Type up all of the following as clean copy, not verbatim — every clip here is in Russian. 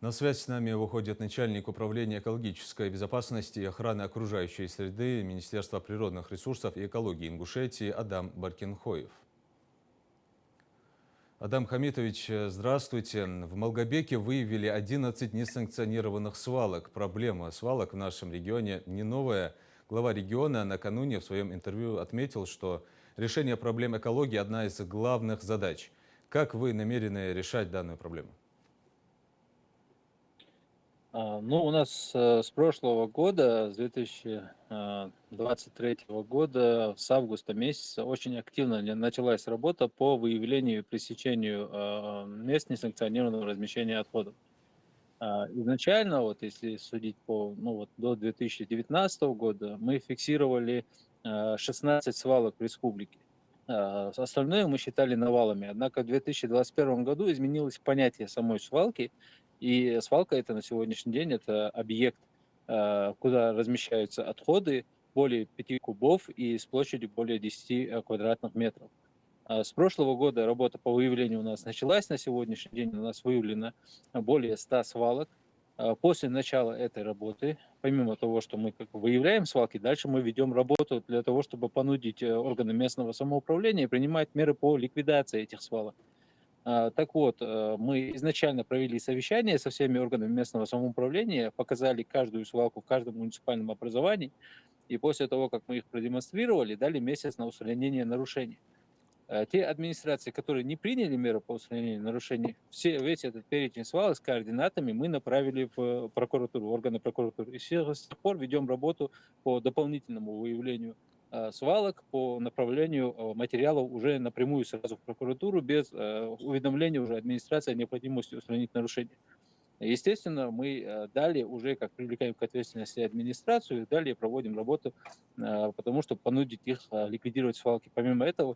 На связь с нами выходит начальник управления экологической безопасности и охраны окружающей среды Министерства природных ресурсов и экологии Ингушетии Адам Баркинхоев. Адам Хамитович, здравствуйте. В Малгобеке выявили 11 несанкционированных свалок. Проблема свалок в нашем регионе не новая. Глава региона накануне в своем интервью отметил, что решение проблем экологии – одна из главных задач. Как вы намерены решать данную проблему? Ну, у нас с прошлого года, с 2023 года, с августа месяца, очень активно началась работа по выявлению и пресечению мест несанкционированного размещения отходов. Изначально, вот если судить по, ну вот до 2019 года, мы фиксировали 16 свалок в республике. Остальное мы считали навалами. Однако в 2021 году изменилось понятие самой свалки, и свалка это на сегодняшний день это объект, куда размещаются отходы более 5 кубов и с площадью более 10 квадратных метров. С прошлого года работа по выявлению у нас началась. На сегодняшний день у нас выявлено более 100 свалок. После начала этой работы, помимо того, что мы как бы выявляем свалки, дальше мы ведем работу для того, чтобы понудить органы местного самоуправления принимать меры по ликвидации этих свалок. Так вот, мы изначально провели совещание со всеми органами местного самоуправления, показали каждую свалку в каждом муниципальном образовании, и после того, как мы их продемонстрировали, дали месяц на устранение нарушений. Те администрации, которые не приняли меры по устранению нарушений, весь этот перечень свалок с координатами мы направили в прокуратуру, органы прокуратуры. И с тех пор ведем работу по дополнительному выявлению свалок, по направлению материалов уже напрямую сразу в прокуратуру, без уведомления уже администрации о необходимости устранить нарушения. Естественно, мы далее уже, как привлекаем к ответственности администрацию, далее проводим работу, потому что понудить их ликвидировать свалки. Помимо этого,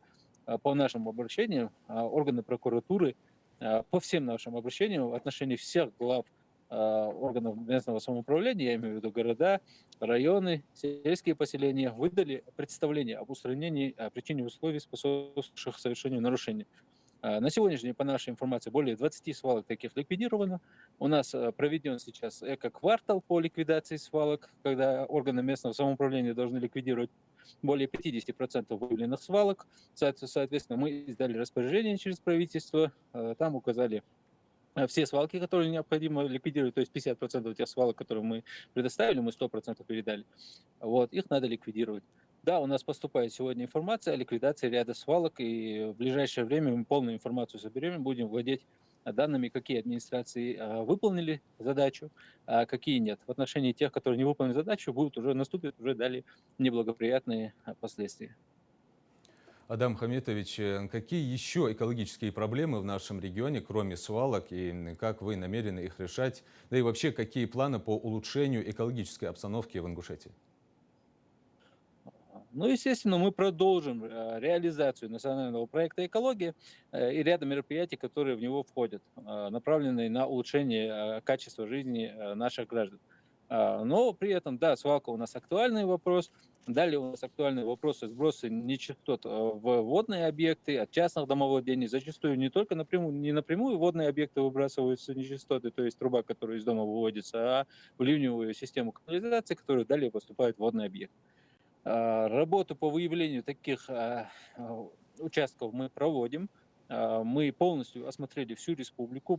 по нашим обращениям, органы прокуратуры, по всем нашим обращениям в отношении всех глав органов местного самоуправления, я имею в виду города, районы, сельские поселения, выдали представление об устранении причин и условий, способствующих совершению нарушений. На сегодняшний день, по нашей информации, более 20 свалок таких ликвидировано. У нас проведен сейчас эко-квартал по ликвидации свалок, когда органы местного самоуправления должны ликвидировать более 50% выявленных свалок. Соответственно, мы издали распоряжение через правительство, там указали все свалки, которые необходимо ликвидировать, то есть 50% тех свалок, которые мы предоставили, мы 100% передали. Вот, их надо ликвидировать. Да, у нас поступает сегодня информация о ликвидации ряда свалок, и в ближайшее время мы полную информацию соберем и будем владеть данными, какие администрации выполнили задачу, а какие нет. В отношении тех, которые не выполнили задачу, наступят уже далее неблагоприятные последствия. Адам Хамитович, какие еще экологические проблемы в нашем регионе, кроме свалок, и как вы намерены их решать? Да и вообще, какие планы по улучшению экологической обстановки в Ингушетии? Ну, естественно, мы продолжим реализацию национального проекта «Экология» и ряда мероприятий, которые в него входят, направленные на улучшение качества жизни наших граждан. Но при этом, да, свалка у нас актуальный вопрос. Далее у нас актуальные вопросы сброса нечистот в водные объекты от частных домовладений. Зачастую не только напрямую, не напрямую в водные объекты выбрасываются нечистоты, то есть труба, которая из дома выводится, а в ливневую систему канализации, которая далее поступает в водный объект. Работу по выявлению таких участков мы проводим. Мы полностью осмотрели всю республику,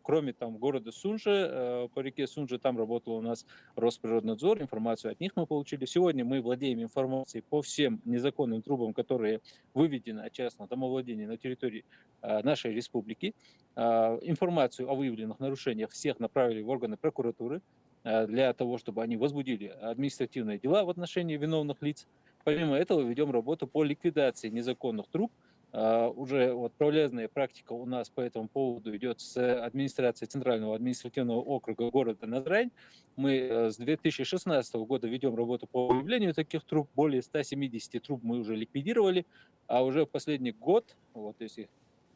кроме там города Сунжи, по реке Сунжи, там работал у нас Росприроднадзор, информацию от них мы получили. Сегодня мы владеем информацией по всем незаконным трубам, которые выведены от частного домовладения на территории нашей республики. Информацию о выявленных нарушениях всех направили в органы прокуратуры для того, чтобы они возбудили административные дела в отношении виновных лиц. Помимо этого ведем работу по ликвидации незаконных труб. Уже вот полезная практика у нас по этому поводу идет с администрации Центрального административного округа города Назрань. Мы с 2016 года ведем работу по выявлению таких труб. Более 170 труб мы уже ликвидировали, а уже в последний год, вот если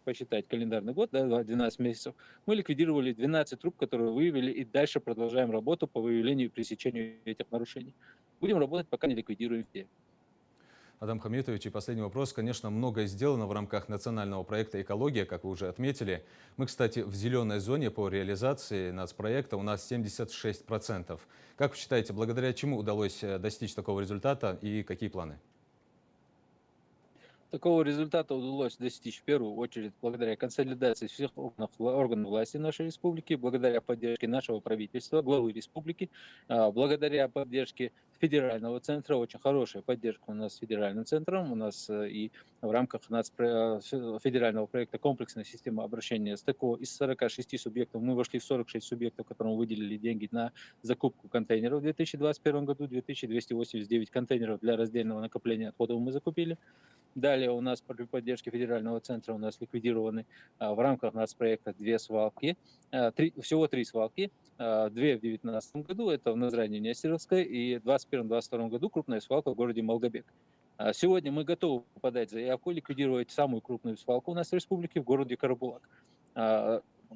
посчитать календарный год, да, 12 месяцев, мы ликвидировали 12 труб, которые выявили, и дальше продолжаем работу по выявлению и пресечению этих нарушений. Будем работать, пока не ликвидируем все. Адам Хамитович, и последний вопрос. Конечно, многое сделано в рамках национального проекта «Экология», как вы уже отметили. Мы, кстати, в зеленой зоне по реализации нацпроекта у нас 76%. Как вы считаете, благодаря чему удалось достичь такого результата и какие планы? Такого результата удалось достичь в первую очередь благодаря консолидации всех органов власти нашей республики, благодаря поддержке нашего правительства, главы республики, благодаря поддержке федерального центра. Очень хорошая поддержка у нас с федеральным центром. У нас и в рамках федерального проекта «Комплексная система обращения» из 46 субъектов мы вошли в 46 субъектов, которым выделили деньги на закупку контейнеров в 2021 году. 2289 контейнеров для раздельного накопления отходов мы закупили. Далее у нас при поддержке федерального центра у нас ликвидированы в рамках нацпроекта две свалки, всего три свалки, две в 2019 году, это в Назране Нестеровской, и в 2021-2022 году крупная свалка в городе Малгобек. Сегодня мы готовы подать заявку, ликвидировать самую крупную свалку у нас в республике в городе Карабулак.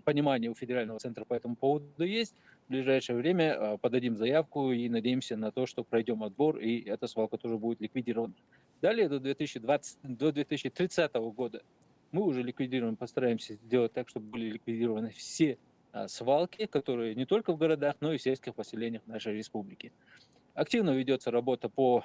Понимание у федерального центра по этому поводу есть. В ближайшее время подадим заявку и надеемся на то, что пройдем отбор, и эта свалка тоже будет ликвидирована. Далее до 2030 года мы уже ликвидируем, постараемся сделать так, чтобы были ликвидированы все свалки, которые не только в городах, но и в сельских поселениях нашей республики. Активно ведется работа по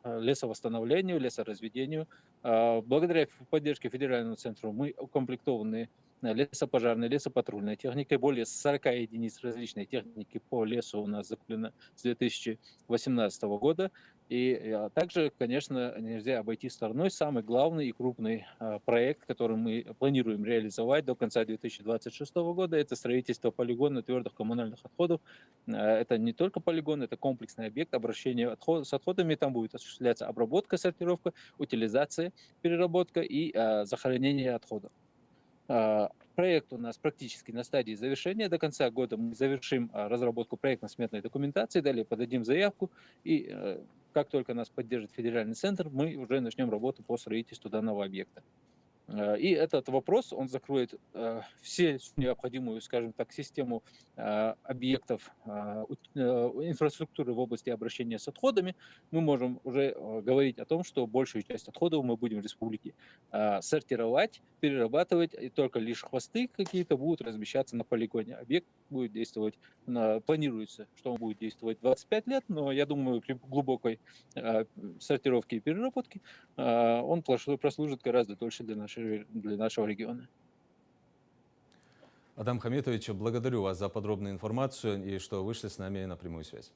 лесовосстановлению, лесоразведению. Благодаря поддержке федерального центра мы укомплектованы лесопожарной, лесопатрульной техникой. Более 40 единиц различной техники по лесу у нас закуплено с 2018 года. И также, конечно, нельзя обойти стороной самый главный и крупный проект, который мы планируем реализовать до конца 2026 года. Это строительство полигона твердых коммунальных отходов. Это не только полигон, это комплексный объект обращения с отходами. Там будет осуществляться обработка, сортировка, утилизация, переработка и захоронение отходов. Проект у нас практически на стадии завершения. До конца года мы завершим разработку проектно-сметной документации, далее подадим заявку, и как только нас поддержит федеральный центр, мы уже начнем работу по строительству данного объекта. И этот вопрос, он закроет всю необходимую, скажем так, систему объектов инфраструктуры в области обращения с отходами. Мы можем уже говорить о том, что большую часть отходов мы будем в республике сортировать, перерабатывать, и только лишь хвосты какие-то будут размещаться на полигоне. Объект будет действовать, планируется, что он будет действовать 25 лет, но я думаю, при глубокой сортировке и переработке он прослужит гораздо дольше для нашего региона. Адам Хамитович, благодарю вас за подробную информацию и что вышли с нами на прямую связь.